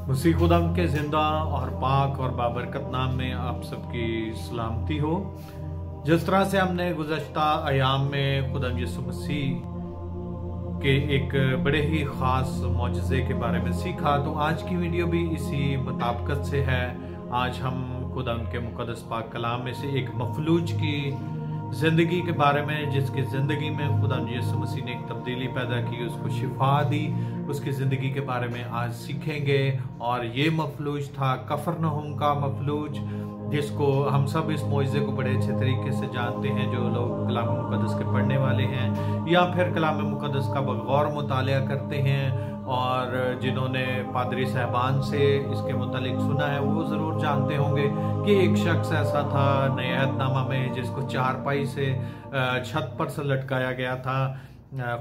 मसीह खुदाम के जिंदा और पाक और बाबरकत नाम में आप सबकी सलामती हो। जिस तरह से हमने गुज़श्ता अयाम में खुदाम यीशु मसीह के एक बड़े ही ख़ास मौजज़े के बारे में सीखा, तो आज की वीडियो भी इसी मुताबिकत से है। आज हम खुदाम के मुक़द्दस पाक कलाम में से एक मफलूज की ज़िंदगी के बारे में, जिसकी ज़िंदगी में खुदा यीशु मसीह ने एक तब्दीली पैदा की, उसको शिफा दी, उसकी ज़िंदगी के बारे में आज सीखेंगे। और ये मफलूज था कफरनहूम का मफलूज, जिसको हम सब इस मौइज़े को बड़े अच्छे तरीके से जानते हैं, जो लोग कलाम मुक़द्दस के पढ़ने वाले हैं या फिर कलाम मुक़द्दस का बगौर मुतालिया करते हैं, और जिन्होंने पादरी साहबान से इसके मुतालिक सुना है वो ज़रूर जानते होंगे कि एक शख्स ऐसा था नए अहदनामा में, जिसको चारपाई से छत पर से लटकाया गया था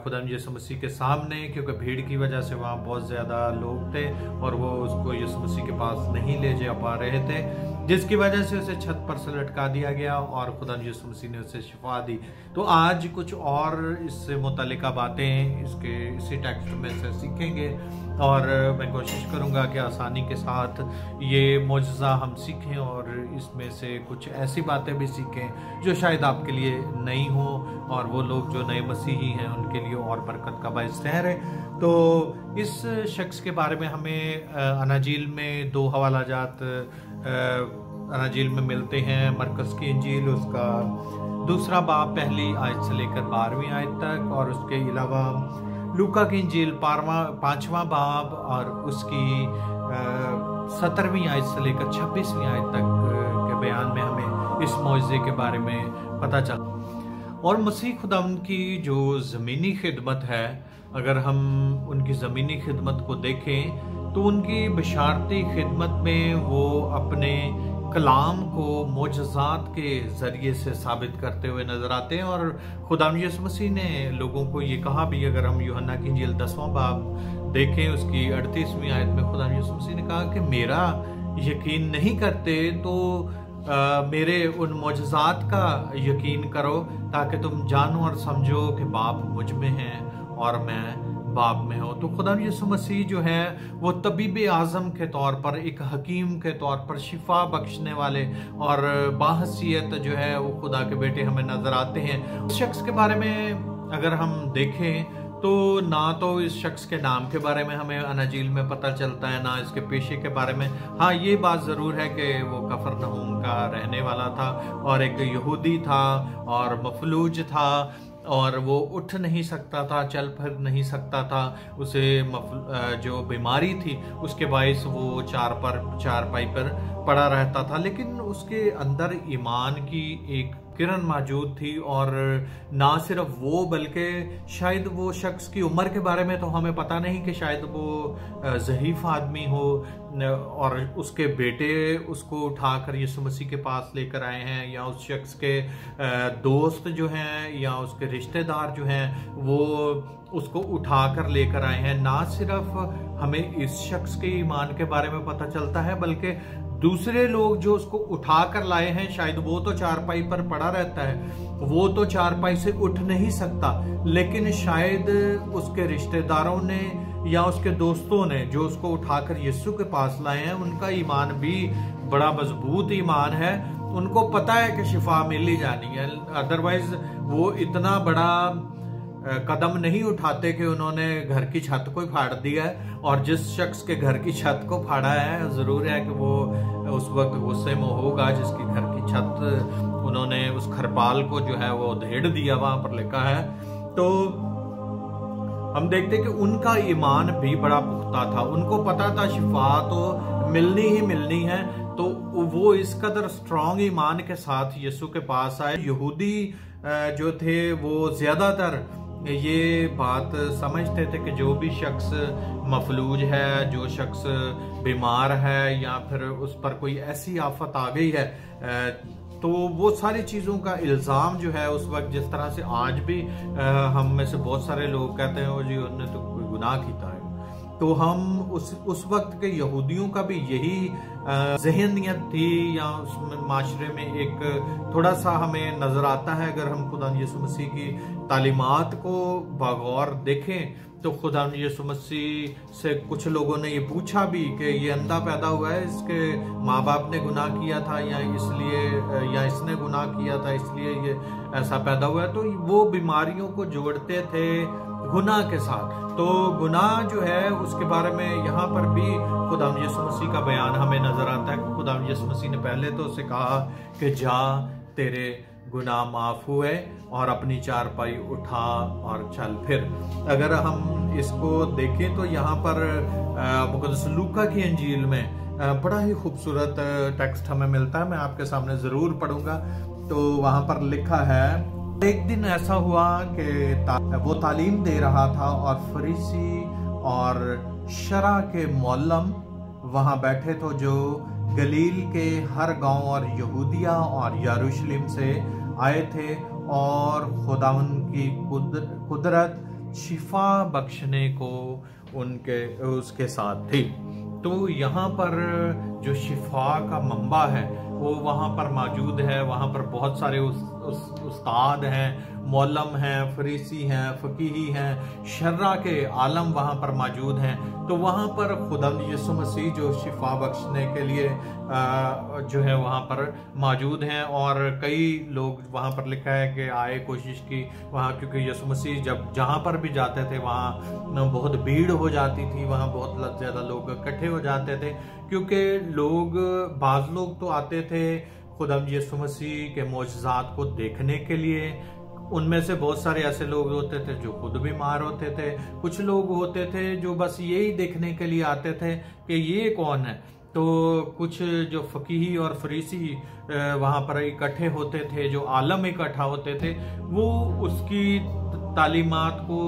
खुदा यीशु मसीह के सामने, क्योंकि भीड़ की वजह से वहाँ बहुत ज़्यादा लोग थे और वो उसको यीशु मसीह के पास नहीं ले जा पा रहे थे, जिसकी वजह से उसे छत पर से लटका दिया गया और खुदा यीशु मसीह ने उसे शिफा दी। तो आज कुछ और इससे मुतल्लिका बातें इसी टेक्स्ट में से सीखेंगे और मैं कोशिश करूंगा कि आसानी के साथ ये मौजज़ा हम सीखें और इसमें से कुछ ऐसी बातें भी सीखें जो शायद आपके लिए नई हो और वो लोग जो नए मसीही हैं उनके लिए और बरकत का बाइस ठहरे। तो इस शख्स के बारे में हमें अनाजील में दो हवालाजात अनाजील में मिलते हैं। मरकस की इंजील उसका दूसरा बाब पहली आयत से लेकर 12वीं आयत तक, और उसके अलावा लूका की इंजील 5वां बाब और उसकी 17वीं आयत से लेकर 26वीं आयत तक के बयान में हमें इस मौजज़े के बारे में पता चला। और मसीह खुदावंद की जो ज़मीनी खिदमत है, अगर हम उनकी ज़मीनी खिदमत को देखें तो उनकी बशारती खिदमत में वो अपने कलाम को मोजज़ात के ज़रिए से साबित करते हुए नज़र आते हैं। और खुदा यीशु मसीह ने लोगों को ये कहा भी, अगर हम यूहन्ना की इंजील 10वां बाब देखें उसकी 38वीं आयत में खुदा यीशु मसीह ने कहा कि मेरा यकीन नहीं करते तो मेरे उन मोजज़ात का यकीन करो, ताकि तुम जानो और समझो कि बाप मुझ में है और मैं बाप में हो। तो खुदा यीशु मसीह जो है वो तबीब आज़म के तौर पर, एक हकीम के तौर पर, शिफा बख्शने वाले और बाहसियत जो है वो खुदा के बेटे हमें नजर आते हैं। उस शख्स के बारे में अगर हम देखें तो ना तो इस शख्स के नाम के बारे में हमें अनाजील में पता चलता है, ना इसके पेशे के बारे में। हाँ, ये बात ज़रूर है कि वो कफरनहूम का रहने वाला था और एक यहूदी था और मफलूज था और वो उठ नहीं सकता था, चल फिर नहीं सकता था। उसे जो बीमारी थी उसके बायस वो चारपाई पर पड़ा रहता था, लेकिन उसके अंदर ईमान की एक किरण मौजूद थी। और ना सिर्फ वो, बल्कि शायद वो शख्स की उम्र के बारे में तो हमें पता नहीं कि शायद वो ज़हीफ़ आदमी हो, और उसके बेटे उसको उठाकर यीशु मसीह के पास लेकर आए हैं, या उस शख्स के दोस्त जो हैं या उसके रिश्तेदार जो हैं वो उसको उठाकर लेकर आए हैं। ना सिर्फ हमें इस शख्स के ईमान के बारे में पता चलता है, बल्कि दूसरे लोग जो उसको उठा कर लाए हैं, शायद वो तो चारपाई पर पड़ा रहता है, वो तो चारपाई से उठ नहीं सकता, लेकिन शायद उसके रिश्तेदारों ने या उसके दोस्तों ने जो उसको उठाकर यीशु के पास लाए हैं, उनका ईमान भी बड़ा मजबूत ईमान है। उनको पता है कि शिफा मिल ही जानी है, अदरवाइज वो इतना बड़ा कदम नहीं उठाते कि उन्होंने घर की छत को फाड़ दिया है। और जिस शख्स के घर की छत को फाड़ा है, जरूर है कि वो उस वक्त गुस्से में होगा, जिसकी घर की छत उन्होंने उस खरपाल को जो है वो धेड़ दिया, वहां पर लिखा है। तो हम देखते कि उनका ईमान भी बड़ा पुख्ता था, उनको पता था शिफा तो मिलनी ही मिलनी है, तो वो इस कदर स्ट्रॉन्ग ईमान के साथ यीशु के पास आए। यहूदी जो थे वो ज्यादातर ये बात समझते थे कि जो भी शख्स मफलूज है, जो शख्स बीमार है या फिर उस पर कोई ऐसी आफत आ गई है, तो वो सारी चीज़ों का इल्ज़ाम जो है उस वक्त, जिस तरह से आज भी हम में से बहुत सारे लोग कहते हैं वो जी उन्होंने तो कोई गुनाह किया है, तो हम उस वक्त के यहूदियों का भी यही ज़हनियत थी, या उस माशरे में एक थोड़ा सा हमें नज़र आता है। अगर हम खुदा यीशु मसीह की तालीमात को बगौर देखें तो खुदा यीशु मसीह से कुछ लोगों ने ये पूछा भी कि ये अंधा पैदा हुआ है, इसके माँ बाप ने गुनाह किया था या इसने गुनाह किया था इसलिए ये ऐसा पैदा हुआ है। तो वो बीमारियों को जोड़ते थे गुनाह के साथ। तो गुनाह जो है उसके बारे में यहाँ पर भी खुदा यीशु मसीह का बयान हमें नजर आता है। खुदा यीशु मसीह ने पहले तो उसे कहा कि जा तेरे गुनाह माफ हुए और अपनी चारपाई उठा और चल फिर। अगर हम इसको देखें तो यहाँ पर मुक़द्दस लूका की इंजील में बड़ा ही खूबसूरत टेक्स्ट हमें मिलता है, मैं आपके सामने जरूर पढ़ूंगा। तो वहां पर लिखा है, एक दिन ऐसा हुआ कि वो तालीम दे रहा था और फरीसी और शरा के मौलम वहां बैठे तो जो गलील के हर गांव और यहूदिया और यरूशलेम से आए थे, और खुदावन की कुदरत शिफा बख्शने को उसके साथ थी। तो यहाँ पर जो शिफा का मंबा है वो वहाँ पर मौजूद है। वहाँ पर बहुत सारे उस्ताद हैं, मौलम हैं, फरीसी हैं, फकीही हैं, शर्रा के आलम वहाँ पर मौजूद हैं। तो वहाँ पर खुदा यीशु मसीह जो शिफा बख्शने के लिए जो है वहाँ पर मौजूद हैं। और कई लोग वहाँ पर लिखा है कि आए, कोशिश की वहाँ, क्योंकि यीशु मसीह जहाँ पर भी जाते थे वहाँ बहुत भीड़ हो जाती थी, वहाँ बहुत ज़्यादा लोग इकट्ठे हो जाते थे, क्योंकि बाज़ लोग तो आते थे खुदा यीशु मसीह के मौजज़ात को देखने के लिए। उनमें से बहुत सारे ऐसे लोग होते थे जो खुद बीमार होते थे, कुछ लोग होते थे जो बस यही देखने के लिए आते थे कि ये कौन है। तो कुछ जो फकीही और फरीसी वहाँ पर इकट्ठे होते थे, जो आलम इकट्ठा होते थे, वो उसकी तालीमात को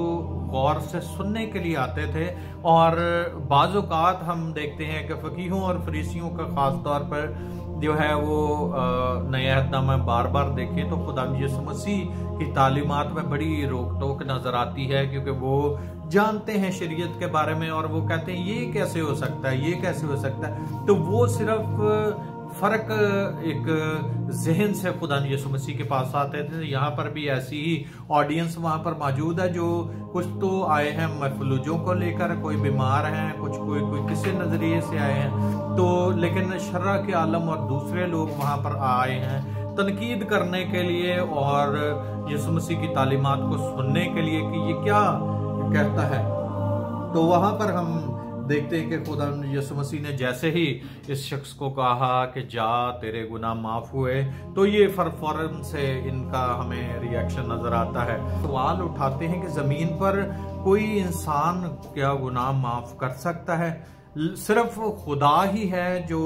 गौर से सुनने के लिए आते थे। और बाज़ औक़ात हम देखते हैं कि फकीहों और फरीसियों का ख़ास तौर पर जो है वो नए अहदनामा में बार बार देखें तो खुदा यीशु मसीह की तालीमात में बड़ी रोक टोक नजर आती है, क्योंकि वो जानते हैं शरीयत के बारे में और वो कहते हैं ये कैसे हो सकता है, ये कैसे हो सकता है। तो वो सिर्फ फर्क एक जहन से खुदा यीशु मसीह के पास आते थे। यहाँ पर भी ऐसी ही ऑडियंस वहाँ पर मौजूद है, जो कुछ तो आए हैं मफलूजों को लेकर, कोई बीमार हैं, कुछ कोई किसी नजरिए से आए हैं। तो लेकिन शर्रा के आलम और दूसरे लोग वहाँ पर आए हैं तनकीद करने के लिए और यीशु मसीह की तालीमात को सुनने के लिए कि ये क्या कहता है। तो वहाँ पर हम देखते हैं कि खुदा यीशु मसीह ने जैसे ही इस शख्स को कहा कि जा तेरे गुनाह माफ हुए, तो ये फौरन से इनका हमें रिएक्शन नजर आता है। सवाल उठाते हैं कि जमीन पर कोई इंसान क्या गुनाह माफ कर सकता है? सिर्फ खुदा ही है जो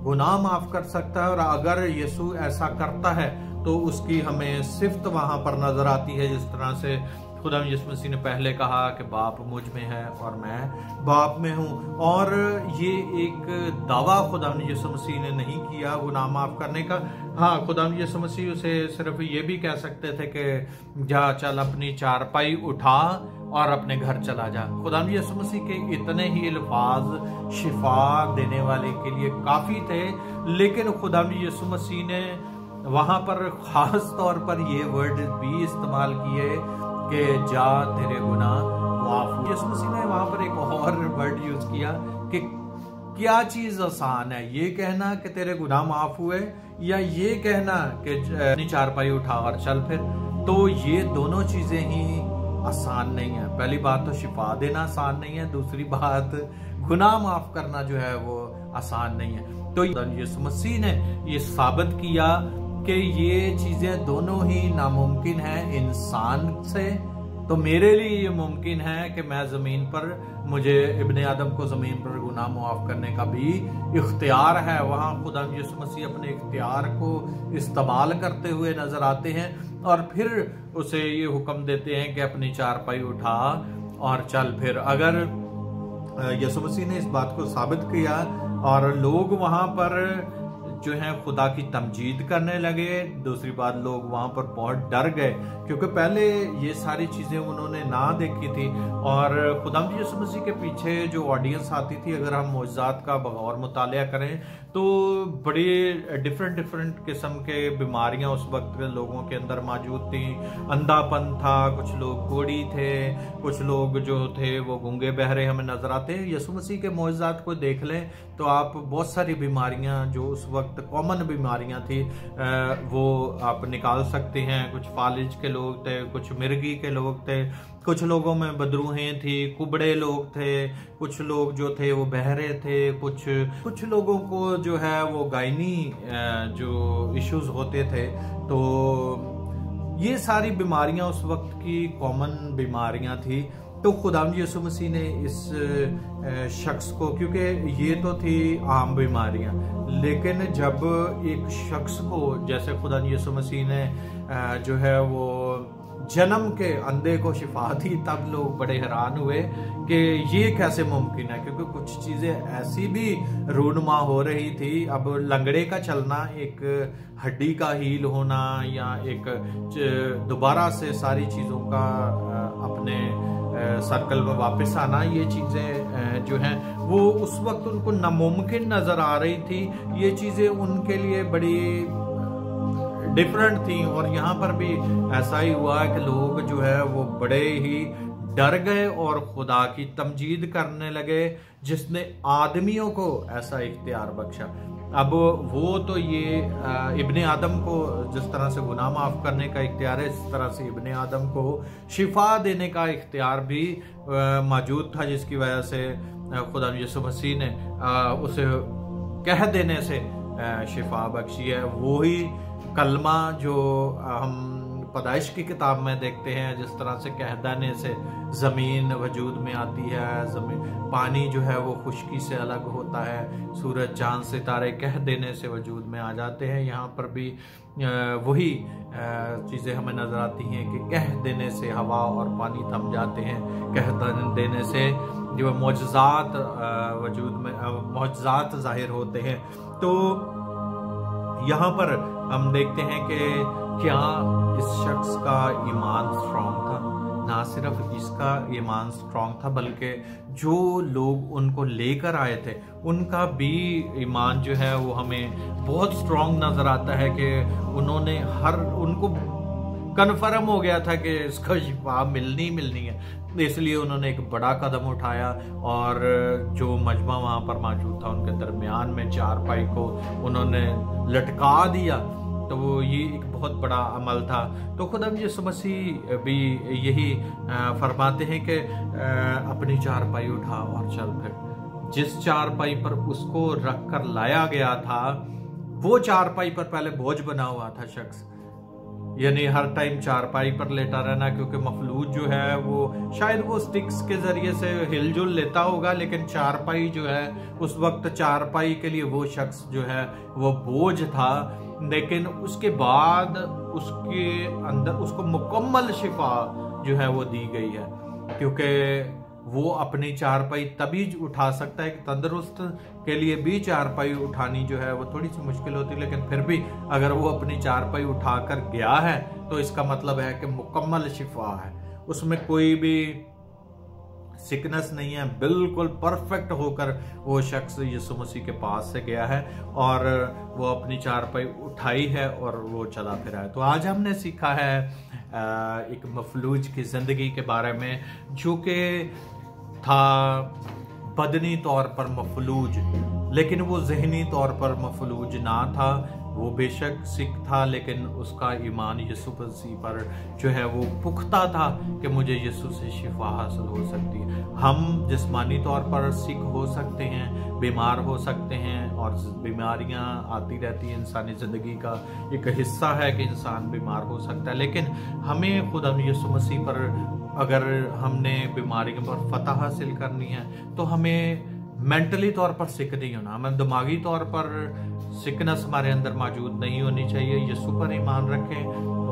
गुनाह माफ कर सकता है। और अगर यीशु ऐसा करता है तो उसकी हमें सिफ्त वहां पर नजर आती है, जिस तरह से खुदा यीशु मसीह ने पहले कहा कि बाप मुझ में है और मैं बाप में हूँ। और ये एक दावा खुदा यीशु मसीह ने नहीं किया गुनाह माफ करने का। हाँ, खुदा यीशु मसीह उसे सिर्फ ये भी कह सकते थे कि जा चल अपनी चारपाई उठा और अपने घर चला जा। खुदा यीशु मसीह के इतने ही अल्फाज शिफा देने वाले के लिए काफी थे, लेकिन खुदा यीशु मसीह ने वहां पर खास तौर पर ये वर्ड भी इस्तेमाल किए कि जा तेरे गुनाह माफ। यीशु मसीह ने वहां पर एक और वर्ड यूज किया कि क्या चीज आसान है, ये कहना कि तेरे गुनाह माफ हुए या ये कहना कि अपनी चारपाई उठा और चल फिर। तो ये दोनों चीजें ही आसान नहीं है। पहली बात तो शिफा देना आसान नहीं है, दूसरी बात गुनाह माफ करना जो है वो आसान नहीं है। तो यीशु मसीह ने ये साबित किया कि ये चीजें दोनों ही नामुमकिन हैं इंसान से। तो मेरे लिए ये मुमकिन है कि मैं जमीन पर, मुझे इब्ने आदम को जमीन पर गुनाह माफ करने का भी इख्तियार है। वहां खुदा यीशु मसीह अपने इख्तियार को इस्तेमाल करते हुए नजर आते हैं और फिर उसे ये हुक्म देते हैं कि अपनी चारपाई उठा और चल फिर। अगर यीशु मसीह ने इस बात को साबित किया और लोग वहां पर जो है खुदा की तमजीद करने लगे। दूसरी बात, लोग वहां पर बहुत डर गए क्योंकि पहले ये सारी चीजें उन्होंने ना देखी थी। और खुदावंद यीशु मसीह के पीछे जो ऑडियंस आती थी, अगर हम मौजज़ात का बगौर मुतालिया करें तो बड़ी डिफरेंट किस्म के बीमारियां उस वक्त के लोगों के अंदर मौजूद थी। अंधापन था, कुछ लोग कोढ़ी थे, कुछ लोग जो थे वो गूंगे बहरे हमें नजर आते हैं। यीशु मसीह के मौजज़ात को देख लें तो आप बहुत सारी बीमारियां जो उस वक्त कॉमन बीमारियां थी वो आप निकाल सकते हैं। कुछ फालिज के लोग थे, कुछ मिर्गी के लोग थे, कुछ लोगों में बदरूहें थी, कुबड़े लोग थे, कुछ लोग जो थे वो बहरे थे, कुछ लोगों को जो है वो गायनी जो इश्यूज होते थे। तो ये सारी बीमारियां उस वक्त की कॉमन बीमारियां थी। तो खुदावंद यीशु मसीह ने इस शख्स को, क्योंकि ये तो थी आम बीमारियां, लेकिन जब एक शख्स को, जैसे खुदावंद यीशु मसीह ने जो है वो जन्म के अंधे को शिफा दी, तब लोग बड़े हैरान हुए कि ये कैसे मुमकिन है, क्योंकि कुछ चीजें ऐसी भी रूनुमा हो रही थी। अब लंगड़े का चलना, एक हड्डी का हील होना, या एक दोबारा से सारी चीजों का अपने सर्कल में वापस आना, ये चीजें जो हैं वो उस वक्त उनको नामुमकिन नजर आ रही थी। ये चीजें उनके लिए बड़ी डिफरेंट थी। और यहाँ पर भी ऐसा ही हुआ कि लोग जो है वो बड़े ही डर गए और खुदा की तमजीद करने लगे जिसने आदमियों को ऐसा इख्तियार बख्शा। अब वो तो ये इब्ने आदम को जिस तरह से गुनाह माफ करने का इख्तियार है, इस तरह से इब्ने आदम को शिफा देने का इख्तियार भी मौजूद था, जिसकी वजह से खुदा यीशु मसीह ने उसे कह देने से शिफा बख्शी है। वो ही कलमा जो हम पैदाइश की किताब में देखते हैं, जिस तरह से कह देने से जमीन वजूद में आती है, जमीन पानी जो है वो खुश्की से अलग होता है, सूरज चांद सितारे कह देने से वजूद में आ जाते हैं। यहाँ पर भी वही चीज़ें हमें नजर आती हैं कि कह देने से हवा और पानी थम जाते हैं, कह देने से जो मौजज़ात वजूद में मौजज़ात जाहिर होते हैं। तो यहाँ पर हम देखते हैं कि क्या इस शख्स का ईमान स्ट्रांग था। ना सिर्फ इसका ईमान स्ट्रांग था, बल्कि जो लोग उनको लेकर आए थे उनका भी ईमान जो है वो हमें बहुत स्ट्रांग नजर आता है कि उन्होंने उनको कन्फर्म हो गया था कि इसका शिफा मिलनी है, इसलिए उन्होंने एक बड़ा कदम उठाया। और जो मजमा वहां पर मौजूद था उनके दरमियान में चारपाई को उन्होंने लटका दिया। तो वो ये एक बहुत बड़ा अमल था। तो खुदावंद यीशु मसीह भी यही फरमाते हैं कि अपनी चारपाई उठा और चल फिर। जिस चारपाई पर उसको रख कर लाया गया था, वो चारपाई पर पहले बोझ बना हुआ था शख्स, यानी हर टाइम चारपाई पर लेटा रहना, क्योंकि मफलूज जो है वो शायद वो स्टिक्स के जरिए से हिलजुल लेता होगा, लेकिन चारपाई जो है उस वक्त चारपाई के लिए वो शख्स जो है वो बोझ था। लेकिन उसके बाद उसके अंदर उसको मुकम्मल शिफा जो है वो दी गई है, क्योंकि वो अपनी चारपाई तभी उठा सकता है कि तंदुरुस्त के लिए भी चारपाई उठानी जो है वो थोड़ी सी मुश्किल होती है, लेकिन फिर भी अगर वो अपनी चारपाई उठाकर गया है तो इसका मतलब है कि मुकम्मल शिफा है, उसमें कोई भी सिकनेस नहीं है, बिल्कुल परफेक्ट होकर वो शख्स यीशु मसीह के पास से गया है और वो अपनी चारपाई उठाई है और वो चला फिरा है। तो आज हमने सीखा है एक मफलूज की जिंदगी के बारे में, जो कि था बदनी तौर पर मफलूज, लेकिन वो जहनी तौर पर मफलूज ना था। वो बेशक सिख था, लेकिन उसका ईमान यीशु मसीह पर जो है वो पुख्ता था कि मुझे यीशु से शिफा हासिल हो सकती है। हम जिस्मानी तौर पर सिख हो सकते हैं, बीमार हो सकते हैं, और बीमारियां आती रहती हैं, इंसानी ज़िंदगी का एक हिस्सा है कि इंसान बीमार हो सकता है। लेकिन हमें खुद यीशु मसीह पर अगर हमने बीमारियों पर फतह हासिल करनी है तो हमें मेंटली तौर पर सिक नहीं होना, हमें दिमागी तौर पर सिकनेस हमारे अंदर मौजूद नहीं होनी चाहिए। यीशु पर ईमान रखें,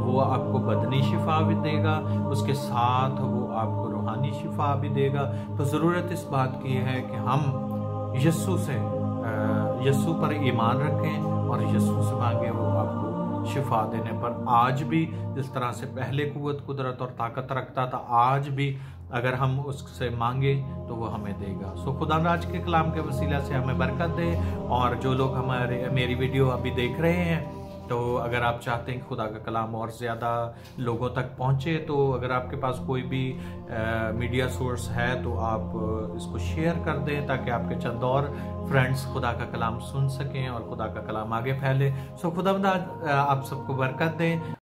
वो आपको बदनी शिफा भी देगा, उसके साथ वो आपको रूहानी शिफा भी देगा। तो ज़रूरत इस बात की है कि हम यीशु से यीशु पर ईमान रखें और यीशु से मांगे, वो आपको शिफा देने पर आज भी जिस तरह से पहले कुव्वत, कुदरत और ताकत रखता था, आज भी अगर हम उससे मांगे तो वो हमें देगा। सो खुदा आज के कलाम के वसीला से हमें बरकत दे। और जो लोग मेरी वीडियो अभी देख रहे हैं, तो अगर आप चाहते हैं कि खुदा का कलाम और ज़्यादा लोगों तक पहुँचे, तो अगर आपके पास कोई भी मीडिया सोर्स है तो आप इसको शेयर कर दें, ताकि आपके चंद और फ्रेंड्स खुदा का कलाम सुन सकें और खुदा का कलाम आगे फैले। सो खुदा आप सबको बरकत दें।